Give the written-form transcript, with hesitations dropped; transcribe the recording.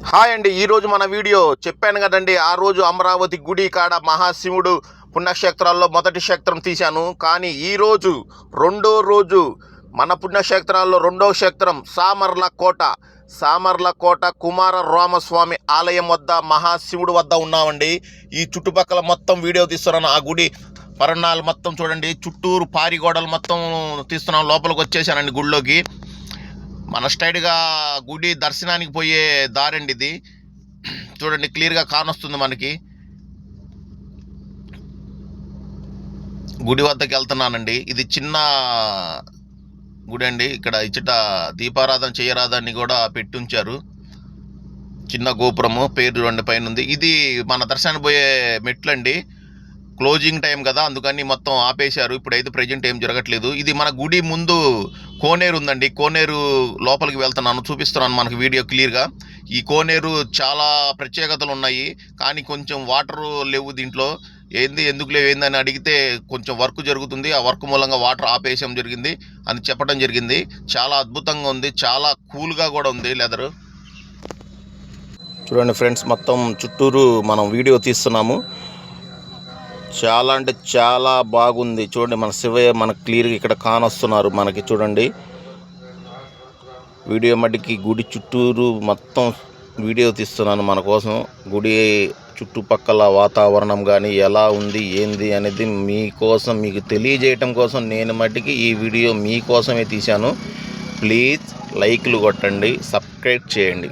Hi అండి. ఈరోజు మన వీడియో చెప్పాను కదండి, ఆ రోజు అమరావతి గుడి కాడ మహాశివుడు పుణ్యక్షేత్రాల్లో మొదటి క్షేత్రం తీశాను. కానీ ఈరోజు రెండో రోజు మన పుణ్యక్షేత్రాల్లో రెండో క్షేత్రం సామర్లకోట కుమార రామస్వామి ఆలయం వద్ద మహాశివుడు వద్ద ఉన్నామండి. ఈ చుట్టుపక్కల మొత్తం వీడియో తీస్తున్నాను. ఆ గుడి పరణాలు మొత్తం చూడండి, చుట్టూరు పారిగోడలు మొత్తం తీస్తున్నాం. లోపలికి వచ్చేసానండి గుడిలోకి. మన స్ట్రైట్గా గుడి దర్శనానికి పోయే దారండి ఇది. చూడండి, క్లియర్గా కానొస్తుంది మనకి. గుడి వద్దకు వెళ్తున్నానండి. ఇది చిన్న గుడి అండి. ఇక్కడ ఇచ్చట దీపారాధన చేయరాదని కూడా పెట్టి ఉంచారు. చిన్న గోపురము, పేరు చూడండి పైన ఉంది. ఇది మన దర్శనానికి పోయే మెట్లండి. క్లోజింగ్ టైం కదా, అందుకని మొత్తం ఆపేశారు. ఇప్పుడైతే ప్రజెంట్ ఏం జరగట్లేదు. ఇది మన గుడి ముందు కోనేరు ఉందండి. కోనేరు లోపలికి వెళ్తున్నాను, చూపిస్తున్నాను మనకి వీడియో క్లియర్గా. ఈ కోనేరు చాలా ప్రత్యేకతలు ఉన్నాయి, కానీ కొంచెం వాటర్ లేవు దీంట్లో. ఎందుకు లేవు ఏందని అడిగితే కొంచెం వర్క్ జరుగుతుంది, ఆ వర్క్ మూలంగా వాటర్ ఆపేయడం జరిగింది అని చెప్పడం జరిగింది. చాలా అద్భుతంగా ఉంది, చాలా కూల్గా కూడా ఉంది లెదరు. చూడండి ఫ్రెండ్స్, మొత్తం చుట్టూరు మనం వీడియో తీస్తున్నాము. చాలా అంటే చాలా బాగుంది. చూడండి, మన శివయ్య మనకు క్లియర్గా ఇక్కడ కానొస్తున్నారు మనకి. చూడండి వీడియో మట్టికి గుడి చుట్టూరు మొత్తం వీడియో తీస్తున్నాను మన కోసం. గుడి చుట్టుపక్కల వాతావరణం కానీ ఎలా ఉంది ఏంది అనేది మీకోసం, మీకు తెలియజేయటం కోసం నేను మట్టికి ఈ వీడియో మీకోసమే తీశాను. ప్లీజ్ లైక్లు కొట్టండి, సబ్స్క్రైబ్ చేయండి.